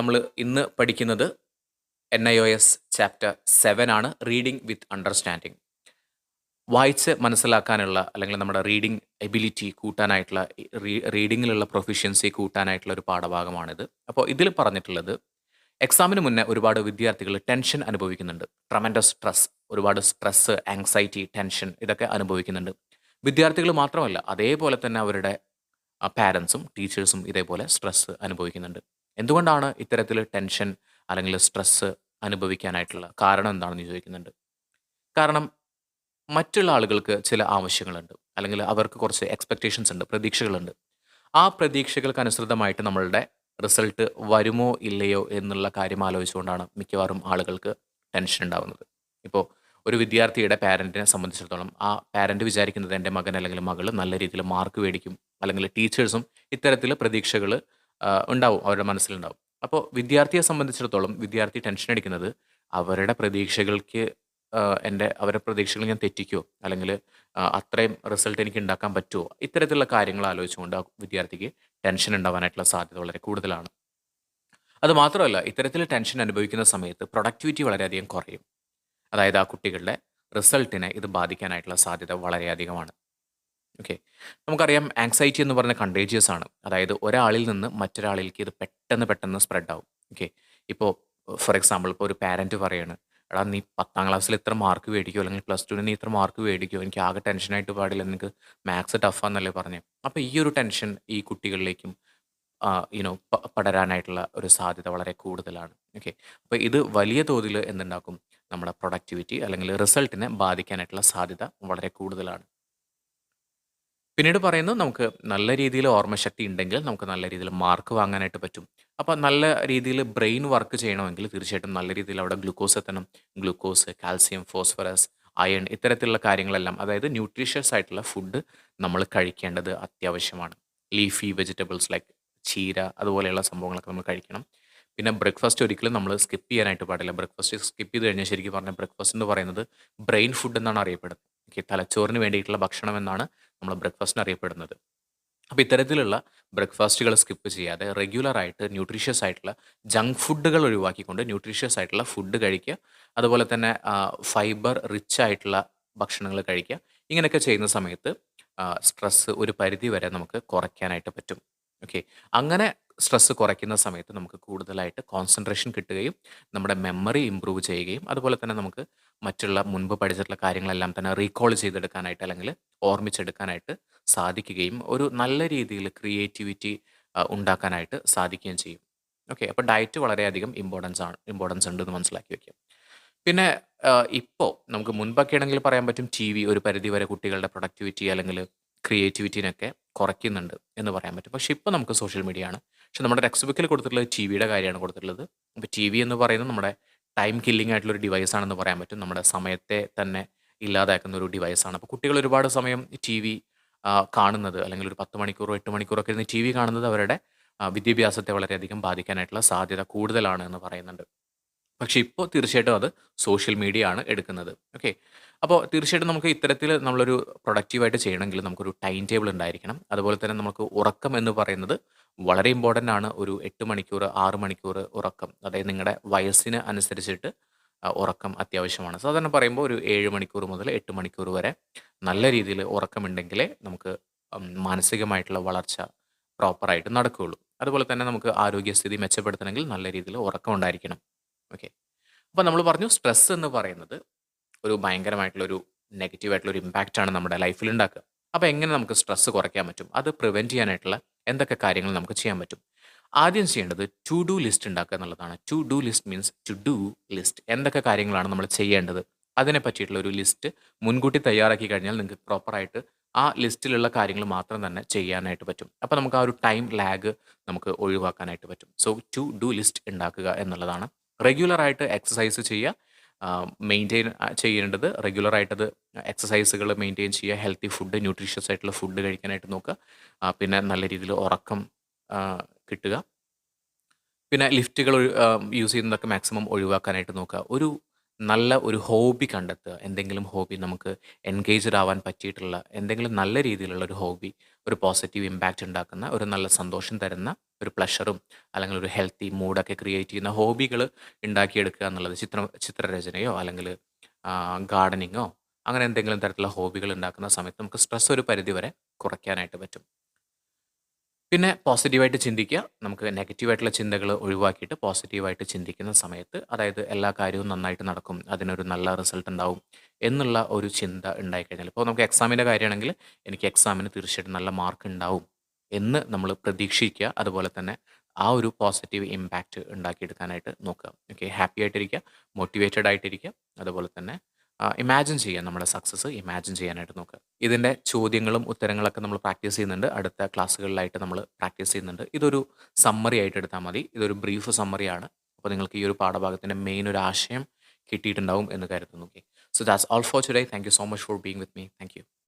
നമ്മൾ ഇന്ന് പഠിക്കുന്നത് NIOS ചാപ്റ്റർ 7 ആണ്. റീഡിംഗ് വിത്ത് അണ്ടർസ്റ്റാൻഡിംഗ്. വായിച്ച് മനസ്സിലാക്കാനുള്ള അല്ലെങ്കിൽ നമ്മുടെ റീഡിംഗ് എബിലിറ്റി കൂട്ടാനായിട്ടുള്ള റീഡിങ്ങിലുള്ള പ്രൊഫിഷ്യൻസി കൂട്ടാനായിട്ടുള്ള ഒരു പാഠഭാഗമാണിത്. അപ്പോൾ ഇതിൽ പറഞ്ഞിട്ടുള്ളത് എക്സാമിന് മുന്നേ ഒരുപാട് വിദ്യാർത്ഥികൾ ടെൻഷൻ അനുഭവിക്കുന്നുണ്ട്. ട്രമൻഡസ് സ്ട്രെസ്, ഒരുപാട് സ്ട്രെസ്, ആങ്സൈറ്റി, ടെൻഷൻ ഇതൊക്കെ അനുഭവിക്കുന്നുണ്ട്. വിദ്യാർത്ഥികൾ മാത്രമല്ല, അതേപോലെ തന്നെ അവരുടെ പാരൻസും ടീച്ചേഴ്സും ഇതേപോലെ സ്ട്രെസ് അനുഭവിക്കുന്നുണ്ട്. എന്തുകൊണ്ടാണ് ഇത്തരത്തിൽ ടെൻഷൻ അല്ലെങ്കിൽ സ്ട്രെസ് അനുഭവിക്കാനായിട്ടുള്ള കാരണം എന്താണെന്ന് ചോദിക്കുന്നുണ്ട്. കാരണം മറ്റുള്ള ആളുകൾക്ക് ചില ആവശ്യങ്ങളുണ്ട്, അല്ലെങ്കിൽ അവർക്ക് കുറച്ച് എക്സ്പെക്റ്റേഷൻസ് ഉണ്ട്, പ്രതീക്ഷകളുണ്ട്. ആ പ്രതീക്ഷകൾക്ക് അനുസൃതമായിട്ട് നമ്മളുടെ റിസൾട്ട് വരുമോ ഇല്ലയോ എന്നുള്ള കാര്യം ആലോചിച്ചുകൊണ്ടാണ് മിക്കവാറും ആളുകൾക്ക് ടെൻഷൻ ഉണ്ടാകുന്നത്. ഇപ്പോൾ ഒരു വിദ്യാർത്ഥിയുടെ പാരൻറ്റിനെ സംബന്ധിച്ചിടത്തോളം ആ പാരൻറ്റ് വിചാരിക്കുന്നത് എൻ്റെ മകൻ അല്ലെങ്കിൽ മകൾ നല്ല രീതിയിൽ മാർക്ക് മേടിക്കും, അല്ലെങ്കിൽ ടീച്ചേഴ്സും ഇത്തരത്തിൽ പ്രതീക്ഷകൾ ഉണ്ടാവും, അവരുടെ മനസ്സിലുണ്ടാവും. അപ്പോൾ വിദ്യാർത്ഥിയെ സംബന്ധിച്ചിടത്തോളം വിദ്യാർത്ഥി ടെൻഷൻ അടിക്കുന്നത് അവരുടെ പ്രതീക്ഷകൾക്ക് അവരുടെ പ്രതീക്ഷകൾ ഞാൻ തെറ്റിക്കുമോ, അല്ലെങ്കിൽ അത്രയും റിസൾട്ട് എനിക്ക് ഉണ്ടാക്കാൻ പറ്റുമോ, ഇത്തരത്തിലുള്ള കാര്യങ്ങൾ ആലോചിച്ചുകൊണ്ട് ആ വിദ്യാർത്ഥിക്ക് ടെൻഷൻ ഉണ്ടാവാനായിട്ടുള്ള സാധ്യത വളരെ കൂടുതലാണ്. അത് മാത്രമല്ല, ഇത്തരത്തിൽ ടെൻഷൻ അനുഭവിക്കുന്ന സമയത്ത് പ്രൊഡക്ടിവിറ്റി വളരെയധികം കുറയും. അതായത് ആ കുട്ടികളുടെ റിസൾട്ടിനെ ഇത് ബാധിക്കാനായിട്ടുള്ള സാധ്യത വളരെയധികമാണ്. ഓക്കെ, നമുക്കറിയാം ആങ്സൈറ്റി എന്ന് പറഞ്ഞ കണ്ടേജിയസ് ആണ്. അതായത് ഒരാളിൽ നിന്ന് മറ്റൊരാളിലേക്ക് ഇത് പെട്ടെന്ന് പെട്ടെന്ന് സ്പ്രെഡ് ആവും. ഓക്കെ, ഇപ്പോൾ ഫോർ എക്സാമ്പിൾ ഇപ്പോൾ ഒരു പാരൻറ്റ് പറയാണ്, എടാ നീ 10ാം ക്ലാസ്സിൽ ഇത്ര മാർക്ക് മേടിക്കുമോ, അല്ലെങ്കിൽ പ്ലസ് ടുവിന് നീ ഇത്ര മാർക്ക് മേടിക്കുമോ, എനിക്ക് ആകെ ടെൻഷനായിട്ട് പാടില്ല, നിനക്ക് മാത്സ് ടഫാന്നല്ലേ പറഞ്ഞത്. അപ്പോൾ ഈ ഒരു ടെൻഷൻ ഈ കുട്ടികളിലേക്കും പടരാനായിട്ടുള്ള ഒരു സാധ്യത വളരെ കൂടുതലാണ്. ഓക്കെ, അപ്പോൾ ഇത് വലിയ തോതിൽ എന്തുണ്ടാക്കും, നമ്മുടെ പ്രൊഡക്ടിവിറ്റി അല്ലെങ്കിൽ റിസൾട്ടിനെ ബാധിക്കാനായിട്ടുള്ള സാധ്യത വളരെ കൂടുതലാണ്. പിന്നീട് പറയുന്നു, നമുക്ക് നല്ല രീതിയിൽ ഓർമ്മശക്തി ഉണ്ടെങ്കിൽ നമുക്ക് നല്ല രീതിയിൽ മാർക്ക് വാങ്ങാനായിട്ട് പറ്റും. അപ്പോൾ നല്ല രീതിയിൽ ബ്രെയിൻ വർക്ക് ചെയ്യണമെങ്കിൽ തീർച്ചയായിട്ടും നല്ല രീതിയിൽ അവിടെ ഗ്ലൂക്കോസ് എത്തണം. ഗ്ലൂക്കോസ്, കാൽസ്യം, ഫോസ്ഫറസ്, അയൺ ഇത്തരത്തിലുള്ള കാര്യങ്ങളെല്ലാം, അതായത് ന്യൂട്രീഷ്യസ് ആയിട്ടുള്ള ഫുഡ് നമ്മൾ കഴിക്കേണ്ടത് അത്യാവശ്യമാണ്. ലീഫി വെജിറ്റബിൾസ് ലൈക്ക് ചീര അതുപോലെയുള്ള സംഭവങ്ങളൊക്കെ നമ്മൾ കഴിക്കണം. പിന്നെ ബ്രേക്ക്ഫാസ്റ്റ് ഒരിക്കലും നമ്മൾ സ്കിപ്പ് ചെയ്യാനായിട്ട് പാടില്ല. ബ്രേക്ക്ഫാസ്റ്റ് സ്കിപ്പ് ചെയ്ത് കഴിഞ്ഞാൽ ശരിക്കും പറഞ്ഞാൽ ബ്രേക്ക്ഫാസ്റ്റ് എന്ന് പറയുന്നത് ബ്രെയിൻ ഫുഡ് എന്നാണ് അറിയപ്പെടുന്നത്. ഓക്കെ, തലച്ചോറിന് വേണ്ടിയിട്ടുള്ള ഭക്ഷണം എന്നാണ് നമ്മൾ ബ്രേക്ക്ഫാസ്റ്റിന് അറിയപ്പെടുന്നത്. അപ്പോൾ ഇത്തരത്തിലുള്ള ബ്രേക്ക്ഫാസ്റ്റുകൾ സ്കിപ്പ് ചെയ്യാതെ റെഗുലറായിട്ട് ന്യൂട്രീഷ്യസ് ആയിട്ടുള്ള ജങ്ക് ഫുഡുകൾ ഒഴിവാക്കിക്കൊണ്ട് ന്യൂട്രീഷ്യസ് ആയിട്ടുള്ള ഫുഡ് കഴിക്കുക. അതുപോലെ തന്നെ ഫൈബർ റിച്ച് ആയിട്ടുള്ള ഭക്ഷണങ്ങൾ കഴിക്കുക. ഇങ്ങനെയൊക്കെ ചെയ്യുന്ന സമയത്ത് സ്ട്രെസ്സ് ഒരു പരിധി വരെ നമുക്ക് കുറയ്ക്കാനായിട്ട് പറ്റും. ഓക്കെ, അങ്ങനെ സ്ട്രെസ്സ് കുറയ്ക്കുന്ന സമയത്ത് നമുക്ക് കൂടുതലായിട്ട് കോൺസെൻട്രേഷൻ കിട്ടുകയും നമ്മുടെ മെമ്മറി ഇമ്പ്രൂവ് ചെയ്യുകയും അതുപോലെ തന്നെ നമുക്ക് മറ്റുള്ള മുൻപ് പഠിച്ചിട്ടുള്ള കാര്യങ്ങളെല്ലാം തന്നെ റീകോൾ ചെയ്തെടുക്കാനായിട്ട് അല്ലെങ്കിൽ ഓർമ്മിച്ചെടുക്കാനായിട്ട് സാധിക്കുകയും ഒരു നല്ല രീതിയിൽ ക്രിയേറ്റിവിറ്റി ഉണ്ടാക്കാനായിട്ട് സാധിക്കുകയും ചെയ്യും. ഓക്കെ, അപ്പോൾ ഡയറ്റ് വളരെയധികം ഇമ്പോർട്ടൻസ് ഉണ്ടെന്ന് മനസ്സിലാക്കി വയ്ക്കുക. പിന്നെ ഇപ്പോൾ നമുക്ക് മുൻപൊക്കെ ആണെങ്കിൽ പറയാൻ പറ്റും TV ഒരു പരിധി വരെ കുട്ടികളുടെ പ്രൊഡക്ടിവിറ്റി അല്ലെങ്കിൽ ക്രിയേറ്റിവിറ്റീനൊക്കെ കുറയ്ക്കുന്നുണ്ട് എന്ന് പറയാൻ പറ്റും. പക്ഷേ ഇപ്പോൾ നമുക്ക് സോഷ്യൽ മീഡിയ ആണ്. പക്ഷെ നമ്മുടെ ടെക്സ്റ്റ് ബുക്കിൽ കൊടുത്തിട്ടുള്ളത് TVയുടെ കാര്യമാണ് കൊടുത്തിട്ടുള്ളത്. അപ്പോൾ TV എന്ന് പറയുന്നത് നമ്മുടെ ടൈം കില്ലിംഗ് ആയിട്ടുള്ള ഒരു ഡിവൈസ് ആണെന്ന് പറയാൻ പറ്റും. നമ്മുടെ സമയത്തെ തന്നെ ഇല്ലാതാക്കുന്ന ഒരു ഡിവൈസാണ്. അപ്പോൾ കുട്ടികൾ ഒരുപാട് സമയം TV കാണുന്നത്, അല്ലെങ്കിൽ ഒരു 10 മണിക്കൂറോ 8 മണിക്കൂറോ ഒക്കെ ഇരുന്ന് TV കാണുന്നത് അവരുടെ വിദ്യാഭ്യാസത്തെ വളരെയധികം ബാധിക്കാനായിട്ടുള്ള സാധ്യത കൂടുതലാണ് എന്ന് പറയുന്നുണ്ട്. പക്ഷേ ഇപ്പോൾ തീർച്ചയായിട്ടും അത് സോഷ്യൽ മീഡിയ ആണ് എടുക്കുന്നത്. ഓക്കെ, അപ്പോൾ തീർച്ചയായിട്ടും നമുക്ക് ഇത്തരത്തിൽ നമ്മളൊരു പ്രൊഡക്റ്റീവായിട്ട് ചെയ്യണമെങ്കിൽ നമുക്കൊരു ടൈം ടേബിൾ ഉണ്ടായിരിക്കണം. അതുപോലെ തന്നെ നമുക്ക് ഉറക്കം എന്ന് പറയുന്നത് വളരെ ഇമ്പോർട്ടൻ്റ് ആണ്. ഒരു 8 മണിക്കൂർ 6 മണിക്കൂർ ഉറക്കം, അതായത് നിങ്ങളുടെ വയസ്സിന് അനുസരിച്ചിട്ട് ഉറക്കം അത്യാവശ്യമാണ്. സാധാരണ പറയുമ്പോൾ ഒരു 7 മണിക്കൂർ മുതൽ 8 മണിക്കൂർ വരെ നല്ല രീതിയിൽ ഉറക്കമുണ്ടെങ്കിലേ നമുക്ക് മാനസികമായിട്ടുള്ള വളർച്ച പ്രോപ്പറായിട്ട് നടക്കുകയുള്ളൂ. അതുപോലെ തന്നെ നമുക്ക് ആരോഗ്യസ്ഥിതി മെച്ചപ്പെടുത്തണമെങ്കിൽ നല്ല രീതിയിൽ ഉറക്കം ഉണ്ടായിരിക്കണം. ഓക്കെ, അപ്പോൾ നമ്മൾ പറഞ്ഞു സ്ട്രെസ് എന്ന് പറയുന്നത് ഒരു ഭയങ്കരമായിട്ടുള്ളൊരു നെഗറ്റീവായിട്ടുള്ളൊരു ഇമ്പാക്റ്റാണ് നമ്മുടെ ലൈഫിൽ ഉണ്ടാക്കുക. അപ്പോൾ എങ്ങനെ നമുക്ക് സ്ട്രെസ് കുറയ്ക്കാൻ പറ്റും, അത് പ്രിവെൻറ്റ് ചെയ്യാനായിട്ടുള്ള എന്തൊക്കെ കാര്യങ്ങൾ നമുക്ക് ചെയ്യാൻ പറ്റും? ആദ്യം ചെയ്യേണ്ടത് ടു ഡു ലിസ്റ്റ് ഉണ്ടാക്കുക എന്നുള്ളതാണ്. To do list means to do list. എന്തൊക്കെ കാര്യങ്ങളാണ് നമ്മൾ ചെയ്യേണ്ടത് അതിനെ പറ്റിയിട്ടുള്ള ഒരു ലിസ്റ്റ് മുൻകൂട്ടി തയ്യാറാക്കി കഴിഞ്ഞാൽ നിങ്ങൾക്ക് പ്രോപ്പറായിട്ട് ആ ലിസ്റ്റിലുള്ള കാര്യങ്ങൾ മാത്രം തന്നെ ചെയ്യാനായിട്ട് പറ്റും. അപ്പോൾ നമുക്ക് ആ ഒരു ടൈം ലാഗ് നമുക്ക് ഒഴിവാക്കാനായിട്ട് പറ്റും. സോ ടു ഡു ലിസ്റ്റ് ഉണ്ടാക്കുക എന്നുള്ളതാണ്. റെഗുലറായിട്ട് എക്സസൈസ് ചെയ്യുക. മെയിൻറ്റെയിൻ ചെയ്യേണ്ടത് റെഗുലറായിട്ടത് എക്സസൈസുകൾ മെയിൻറ്റെയിൻ ചെയ്യുക. ഹെൽത്തി ഫുഡ്, ന്യൂട്രീഷ്യസ് ആയിട്ടുള്ള ഫുഡ് കഴിക്കാനായിട്ട് നോക്കുക. പിന്നെ നല്ല രീതിയിൽ ഉറക്കം കിട്ടുക. പിന്നെ ലിഫ്റ്റുകൾ യൂസ് ചെയ്യുന്നതൊക്കെ മാക്സിമം ഒഴിവാക്കാനായിട്ട് നോക്കുക. ഒരു നല്ല ഒരു ഹോബി കണ്ടെത്തുക. എന്തെങ്കിലും ഹോബി നമുക്ക് എൻഗേജ്ഡ് ആവാൻ പറ്റിയിട്ടുള്ള എന്തെങ്കിലും നല്ല രീതിയിലുള്ള ഒരു ഹോബി, ഒരു പോസിറ്റീവ് ഇമ്പാക്റ്റ് ഉണ്ടാക്കുന്ന, ഒരു നല്ല സന്തോഷം തരുന്ന, ഒരു പ്ലഷറും അല്ലെങ്കിൽ ഒരു ഹെൽത്തി മൂഡൊക്കെ ക്രിയേറ്റ് ചെയ്യുന്ന ഹോബികൾ ഉണ്ടാക്കിയെടുക്കുക എന്നുള്ളത് ചിത്രരചനയോ അല്ലെങ്കിൽ ഗാർഡനിങ്ങോ അങ്ങനെ എന്തെങ്കിലും തരത്തിലുള്ള ഹോബികൾ ഉണ്ടാക്കുന്ന സമയത്ത് നമുക്ക് സ്ട്രെസ് ഒരു പരിധി വരെ കുറയ്ക്കാനായിട്ട് പറ്റും. പിന്നെ പോസിറ്റീവായിട്ട് ചിന്തിക്കുക. നമുക്ക് നെഗറ്റീവായിട്ടുള്ള ചിന്തകൾ ഒഴിവാക്കിയിട്ട് പോസിറ്റീവായിട്ട് ചിന്തിക്കുന്ന സമയത്ത്, അതായത് എല്ലാ കാര്യവും നന്നായിട്ട് നടക്കും, അതിനൊരു നല്ല റിസൾട്ട് ഉണ്ടാവും എന്നുള്ള ഒരു ചിന്ത ഉണ്ടായിക്കഴിഞ്ഞാൽ, ഇപ്പോൾ നമുക്ക് എക്സാമിൻ്റെ കാര്യമാണെങ്കിൽ എനിക്ക് എക്സാമിന് തീർച്ചയായിട്ടും നല്ല മാർക്ക് ഉണ്ടാവും എന്ന് നമ്മൾ പ്രതീക്ഷിക്കുക. അതുപോലെ തന്നെ ആ ഒരു പോസിറ്റീവ് ഇമ്പാക്റ്റ് ഉണ്ടാക്കിയെടുക്കാനായിട്ട് നോക്കുക. ഓക്കെ, ഹാപ്പി ആയിട്ടിരിക്കുക, മോട്ടിവേറ്റഡ് ആയിട്ടിരിക്കുക. അതുപോലെ തന്നെ ഇമാജിൻ ചെയ്യുക, നമ്മുടെ സക്സസ് ഇമാജിൻ ചെയ്യാനായിട്ട് നോക്കുക. ഇതിൻ്റെ ചോദ്യങ്ങളും ഉത്തരങ്ങളൊക്കെ നമ്മൾ പ്രാക്ടീസ് ചെയ്യുന്നുണ്ട്. അടുത്ത ക്ലാസ്സുകളിലായിട്ട് നമ്മൾ പ്രാക്ടീസ് ചെയ്യുന്നുണ്ട്. ഇതൊരു സമ്മറി ആയിട്ട് എടുത്താൽ മതി. ഇതൊരു ബ്രീഫ് സമ്മറിയാണ്. അപ്പോൾ നിങ്ങൾക്ക് ഈ ഒരു പാഠഭാഗത്തിൻ്റെ മെയിൻ ഒരു ആശയം കിട്ടിയിട്ടുണ്ടാവും എന്ന് കരുതുന്നു. Okay, so that's all for today. Thank you so much for being with me. Thank you.